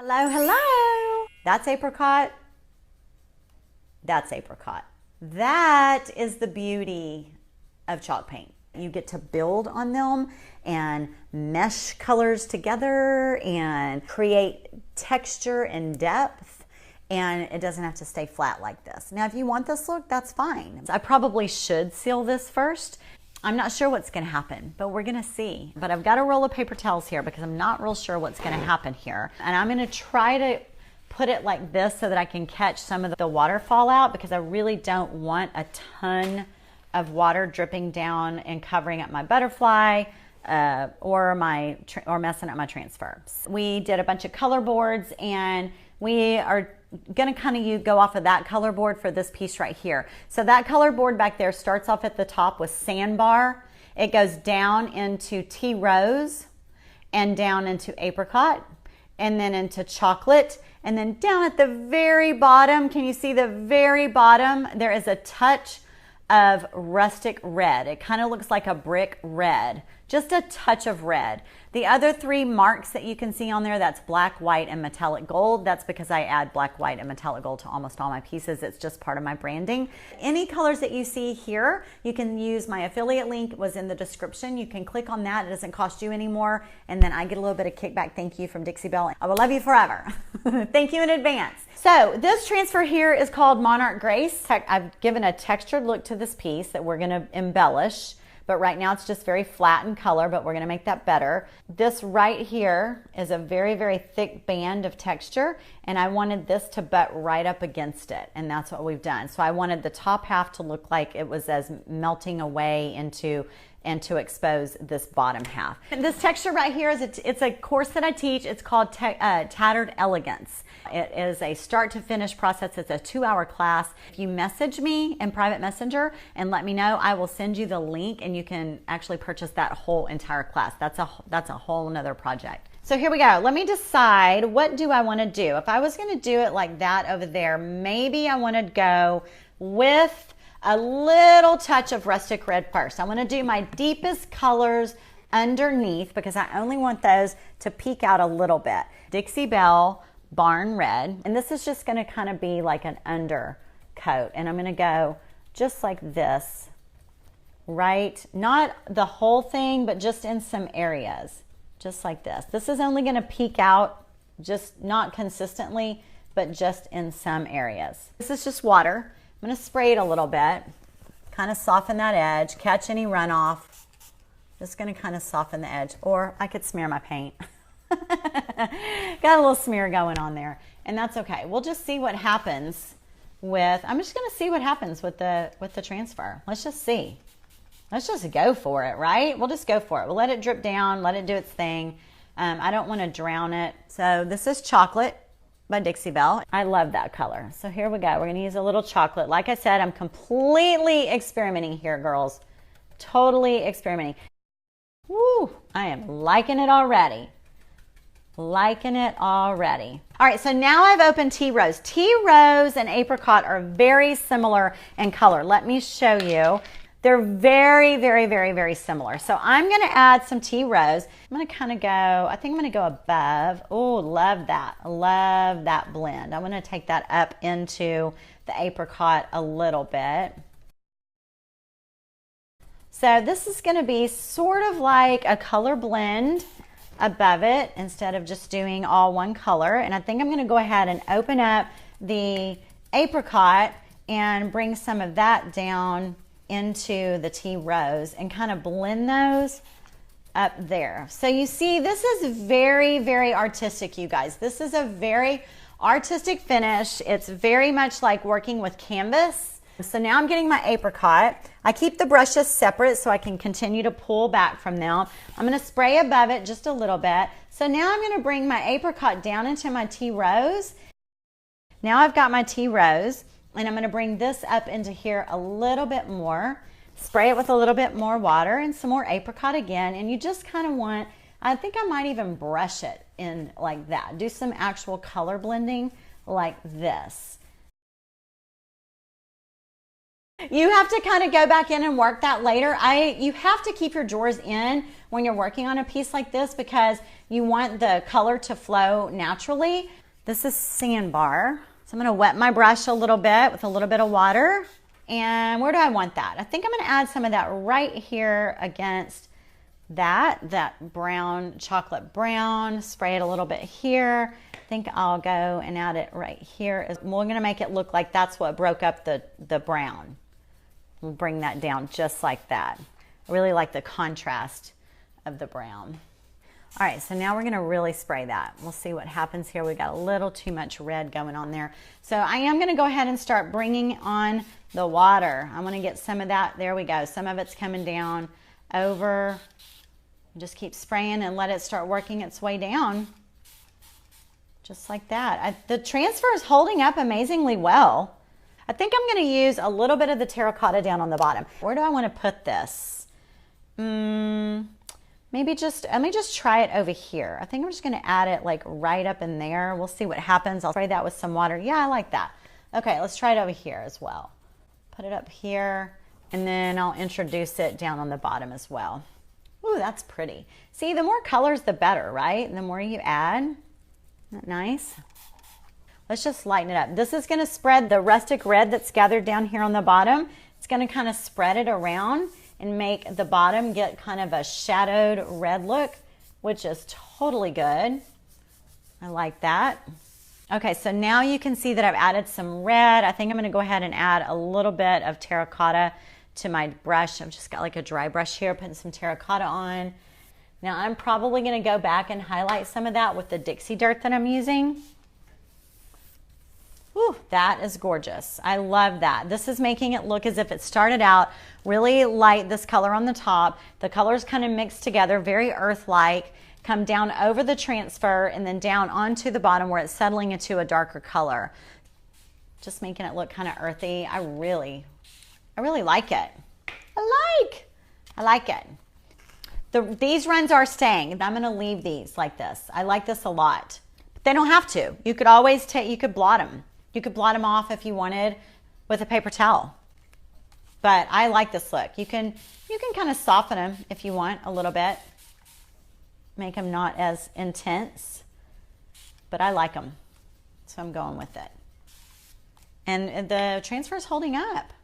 Hello, hello. That's apricot. That's apricot. That is the beauty of chalk paint. You get to build on them and mesh colors together and create texture and depth, and it doesn't have to stay flat like this. Now, if you want this look, that's fine. I probably should seal this first. I'm not sure what's gonna happen, but we're gonna see. But I've got a roll of paper towels here because I'm not real sure what's gonna happen here. And I'm gonna try to put it like this so that I can catch some of the water fall out, because I really don't want a ton of water dripping down and covering up my butterfly or messing up my transfer. We did a bunch of color boards, and we are gonna kind of go off of that color board for this piece right here. So that color board back there starts off at the top with sandbar. It goes down into tea rose and down into apricot and then into chocolate. And then down at the very bottom, can you see the very bottom? There is a touch of rustic red. It kind of looks like a brick red, just a touch of red. The other three marks that you can see on there, that's black, white, and metallic gold. That's because I add black, white, and metallic gold to almost all my pieces. It's just part of my branding. Any colors that you see here, you can use my affiliate link, was in the description. You can click on that. It doesn't cost you anymore. And then I get a little bit of kickback. Thank you from Dixie Belle. I will love you forever. Thank you in advance. So this transfer here is called Monarch Grace. I've given a textured look to this piece that we're gonna embellish. But right now it's just very flat in color, but we're gonna make that better. This right here is a very, very thick band of texture, and I wanted this to butt right up against it, and that's what we've done. So I wanted the top half to look like it was as melting away into and to expose this bottom half. And this texture right here, it's a course that I teach. It's called Tattered Elegance. It is a start to finish process. It's a 2-hour class. If you message me in private messenger and let me know, I will send you the link and you can actually purchase that whole entire class. That's a whole nother project. So here we go. Let me decide, what do I want to do? If I was going to do it like that over there, maybe I want to go with a little touch of rustic red first. I want to do my deepest colors underneath because I only want those to peek out a little bit. Dixie Belle Barn Red, and this is just going to kind of be like an undercoat, and I'm going to go just like this, right? Not the whole thing, but just in some areas, just like this. This is only going to peek out, just not consistently, but just in some areas. This is just water. I'm going to spray it a little bit, kind of soften that edge, catch any runoff. Just going to kind of soften the edge, or I could smear my paint. Got a little smear going on there, and that's okay. We'll just see what happens with, I'm just going to see what happens with the transfer. Let's just see. Let's just go for it, right? We'll just go for it. We'll let it drip down, let it do its thing. I don't want to drown it. So this is Chocolate by Dixie Belle. I love that color. So here we go. We're going to use a little chocolate. Like I said, I'm completely experimenting here, girls. Totally experimenting. Woo! I am liking it already. Liking it already. All right, so now I've opened tea rose. Tea rose and apricot are very similar in color. Let me show you. They're very, very, very, very similar. So I'm going to add some tea rose. I'm going to kind of go, I think I'm going to go above. Oh, love that. Love that blend. I'm going to take that up into the apricot a little bit. So this is going to be sort of like a color blend above it instead of just doing all one color. And I think I'm going to go ahead and open up the apricot and bring some of that down into the tea rose and kind of blend those up there. So you see, this is very, very artistic, you guys. This is a very artistic finish. It's very much like working with canvas. So now I'm getting my apricot. I keep the brushes separate so I can continue to pull back from them. I'm going to spray above it just a little bit. So now I'm going to bring my apricot down into my tea rose. Now I've got my tea rose, and I'm going to bring this up into here a little bit more. Spray it with a little bit more water and some more apricot again. And you just kind of want, I think I might even brush it in like that. Do some actual color blending like this. You have to kind of go back in and work that later. You have to keep your drawers in when you're working on a piece like this because You want the color to flow naturally. This is sandbar. So I'm gonna wet my brush a little bit with a little bit of water. And where do I want that? I think I'm gonna add some of that right here against that brown, chocolate brown. Spray it a little bit here. I think I'll go and add it right here. We're gonna make it look like that's what broke up the brown. We'll bring that down just like that. I really like the contrast of the brown. All right, so now we're gonna really spray that. We'll see what happens here. We got a little too much red going on there. So I am gonna go ahead and start bringing on the water. I'm gonna get some of that, there we go. Some of it's coming down over. Just keep spraying and let it start working its way down. Just like that. The transfer is holding up amazingly well. I think I'm gonna use a little bit of the terracotta down on the bottom. Where do I wanna put this? Maybe let me just try it over here. I think I'm just gonna add it like right up in there. We'll see what happens. I'll spray that with some water. Yeah, I like that. Okay, let's try it over here as well. Put it up here, and then I'll introduce it down on the bottom as well. Ooh, that's pretty. See, the more colors, the better, right? The more you add. Isn't that nice? Let's just lighten it up. This is gonna spread the rustic red that's gathered down here on the bottom. It's gonna kind of spread it around and make the bottom get kind of a shadowed red look, which is totally good. I like that. Okay, so now you can see that I've added some red. I think I'm gonna go ahead and add a little bit of terracotta to my brush. I've just got like a dry brush here, putting some terracotta on. Now I'm probably gonna go back and highlight some of that with the Dixie dirt that I'm using. Ooh, that is gorgeous. I love that. This is making it look as if it started out really light, this color on the top. The colors kind of mixed together, very earth-like, come down over the transfer and then down onto the bottom where it's settling into a darker color. Just making it look kind of earthy. I really like it. I like it. These runs are staying. I'm gonna leave these like this. I like this a lot. But they don't have to. You could always you could blot them. You could blot them off if you wanted with a paper towel. But I like this look. You can kind of soften them if you want a little bit. Make them not as intense. But I like them. So I'm going with it. And the transfer is holding up.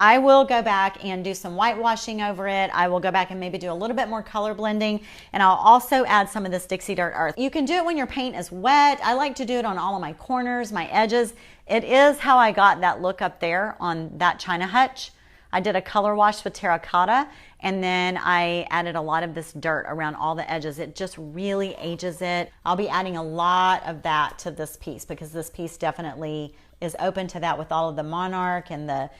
I will go back and do some whitewashing over it. I will go back and maybe do a little bit more color blending, and I'll also add some of this Dixie Dirt Earth. You can do it when your paint is wet. I like to do it on all of my corners, my edges. It is how I got that look up there on that China hutch. I did a color wash with terracotta, and then I added a lot of this dirt around all the edges. It just really ages it. I'll be adding a lot of that to this piece because this piece definitely is open to that with all of the monarch and the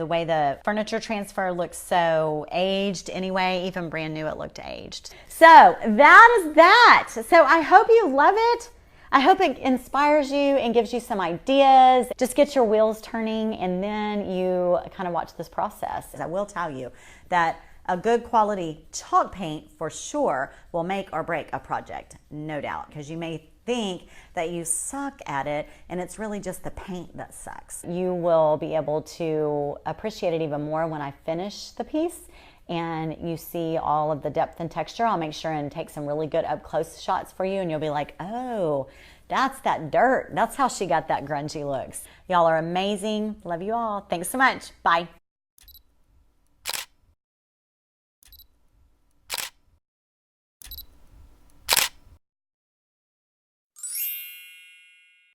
way the furniture transfer looks so aged anyway, even brand new, it looked aged. So that is that. So I hope you love it. I hope it inspires you and gives you some ideas. Just get your wheels turning and then you kind of watch this process. I will tell you that a good quality chalk paint for sure will make or break a project, no doubt, because you may think that you suck at it and it's really just the paint that sucks. You will be able to appreciate it even more when I finish the piece and you see all of the depth and texture. I'll make sure and take some really good up close shots for you and you'll be like, oh, that's that dirt. That's how she got that grungy looks. Y'all are amazing. Love you all. Thanks so much. Bye.